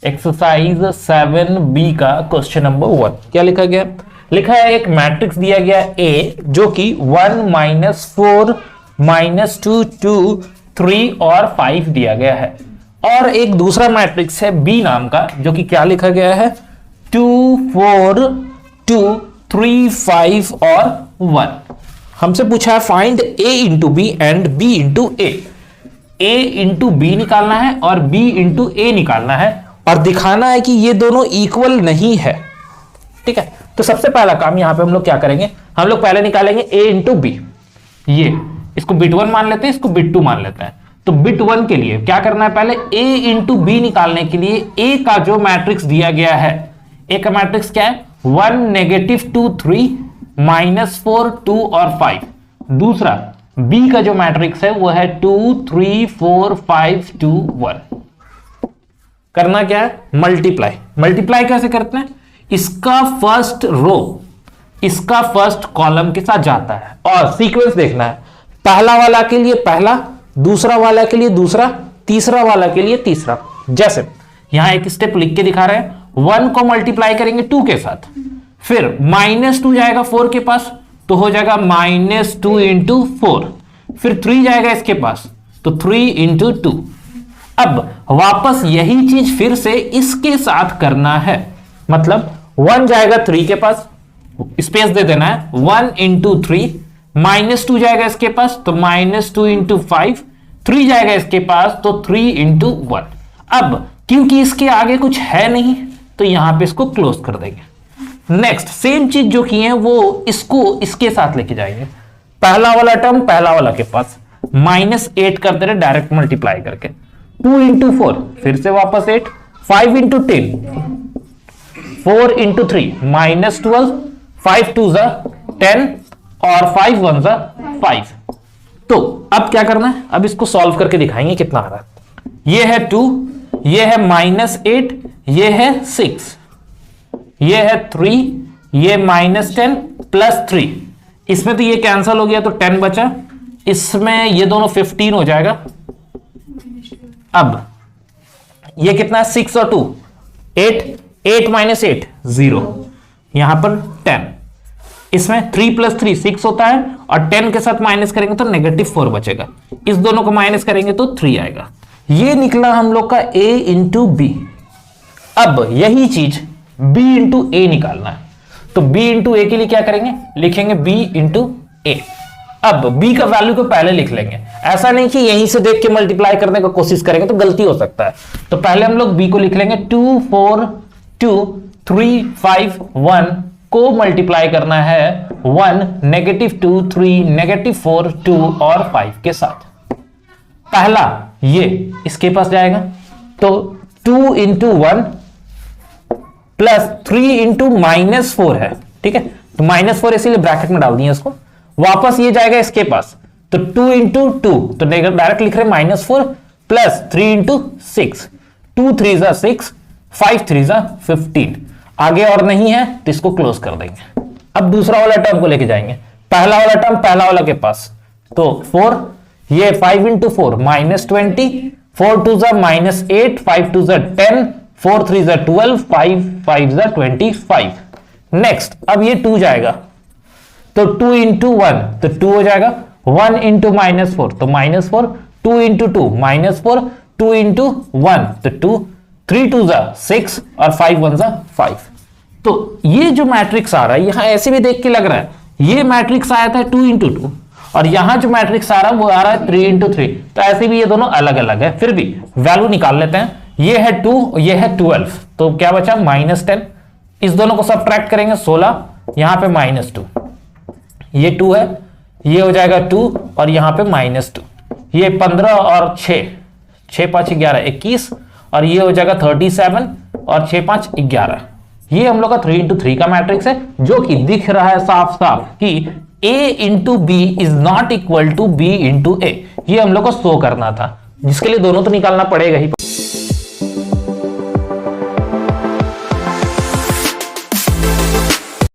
Exercise 7B का question number 1 क्या लिखा गया? लिखा है एक मैट्रिक्स दिया गया ए जो कि 1 -4 -2 2 3 और 5 दिया गया है, और एक दूसरा मैट्रिक्स है बी नाम का जो कि क्या लिखा गया है 2 4 2 3 5 और 1। हमसे पूछा है find a into B and b into a into B निकालना है और b इंटू ए निकालना है और दिखाना है कि ये दोनों इक्वल नहीं है। ठीक है, तो सबसे पहला काम यहां पे हम लोग क्या करेंगे, हम लोग पहले निकालेंगे a इंटू बी। ये इसको बिट 1 मान लेते हैं, इसको बिट 2 मान लेते हैं। तो बिट 1 के लिए क्या करना है, पहले a इंटू बी निकालने के लिए a का जो मैट्रिक्स दिया गया है, a का मैट्रिक्स क्या है 1 -2 3 -4 2 और 5। दूसरा b का जो मैट्रिक्स है वो है 2 3 4 5 2 1। करना क्या है, मल्टीप्लाई कैसे करते हैं, इसका फर्स्ट रो इसका फर्स्ट कॉलम के साथ जाता है और सीक्वेंस देखना है, पहला वाला के लिए पहला, दूसरा वाला के लिए दूसरा, तीसरा वाला के लिए तीसरा। जैसे यहां एक स्टेप लिख के दिखा रहे हैं, 1 को मल्टीप्लाई करेंगे 2 के साथ, फिर -2 जाएगा 4 के पास तो हो जाएगा -2 इंटू 4, फिर 3 जाएगा इसके पास तो 3 इंटू 2। अब वापस यही चीज फिर से इसके साथ करना है, मतलब 1 जाएगा 3 के पास, स्पेस दे देना है 1 इंटू 3, -2 जाएगा इसके पास तो -2 इंटू 5, 3 जाएगा इसके पास तो 3 इंटू 1। अब क्योंकि इसके आगे कुछ है नहीं तो यहां पे इसको क्लोज कर देंगे। नेक्स्ट सेम चीज जो की है वो इसको इसके साथ लेके जाएंगे, पहला वाला टर्म पहला वाला के पास, -8 कर दे रहे डायरेक्ट मल्टीप्लाई करके, 2 इंटू 4 फिर से वापस 8, 5 इंटू 10, 4 इंटू 3 -12, 5 2 10 और 5 1 5। तो अब क्या करना है, अब इसको सॉल्व करके दिखाएंगे कितना आ रहा है। ये है 2, ये है -8, ये है 6, ये है 3, ये -10 प्लस 3, इसमें तो ये कैंसिल हो गया तो 10 बचा, इसमें ये दोनों 15 हो जाएगा। अब ये कितना है 6 और 2 8, 8 - 8 0, यहां पर 10, इसमें 3 + 3 6 होता है और 10 के साथ माइनस करेंगे तो -4 बचेगा, इस दोनों को माइनस करेंगे तो 3 आएगा। ये निकला हम लोग का a इंटू बी। अब यही चीज b इंटू ए निकालना है, तो b इंटू ए के लिए क्या करेंगे, लिखेंगे b इंटू ए। अब b का वैल्यू को पहले लिख लेंगे, ऐसा नहीं कि यहीं से देख के मल्टीप्लाई करने का कोशिश करेंगे तो गलती हो सकता है। तो पहले हम लोग b को लिख लेंगे 2 4 2 3 5 1 को मल्टीप्लाई करना है 1 -2 3 -4 2 और 5 के साथ। पहला ये इसके पास जाएगा तो 2 इंटू 1 प्लस 3 इंटू -4 है, ठीक है, तो -4 इसीलिए ब्रैकेट में डाल दिए इसको। वापस ये जाएगा इसके पास तो 2 इंटू 2, तो डायरेक्ट लिख रहे -4 प्लस 3 इंटू 6, 2 3 6, 5 3 15। आगे और नहीं है तो इसको क्लोज कर देंगे। अब दूसरा वाला टर्म को लेके जाएंगे, पहला वाला टर्म पहला वाला के पास तो 4, ये 5 इंटू 4 -20, 4 2 -8, 5 2 10, 4 3 12, 5 5 25। नेक्स्ट अब ये 2 जाएगा तो 2 इंटू 1 तो 2 हो जाएगा, 1 इंटू -4 तो -4, 2 इंटू 2 -4, 2 इंटू 1 तो 2, 3 2 6 और 5 1 5। तो ये जो मैट्रिक्स आ रहा है यहां ऐसे भी देख के लग रहा है ये मैट्रिक्स आया था 2 इंटू 2 और यहां जो मैट्रिक्स आ रहा है वो आ रहा है 3 इंटू 3, तो ऐसे भी ये दोनों अलग अलग है। फिर भी वैल्यू निकाल लेते हैं, ये है 2 ये है 12, तो क्या बचा -10, इस दोनों को सबट्रैक्ट करेंगे 16, यहां पे -2, ये 2 है, ये हो जाएगा 2 और यहां पे -2, ये 15 और 6 6 5 11 21 और ये हो जाएगा 37 और 6 5 11। ये हम लोग का 3 इंटू 3 का मैट्रिक्स है जो कि दिख रहा है साफ साफ कि a into B is not equal to b into A. ये हम लोग को शो करना था, जिसके लिए दोनों तो निकालना पड़ेगा ही।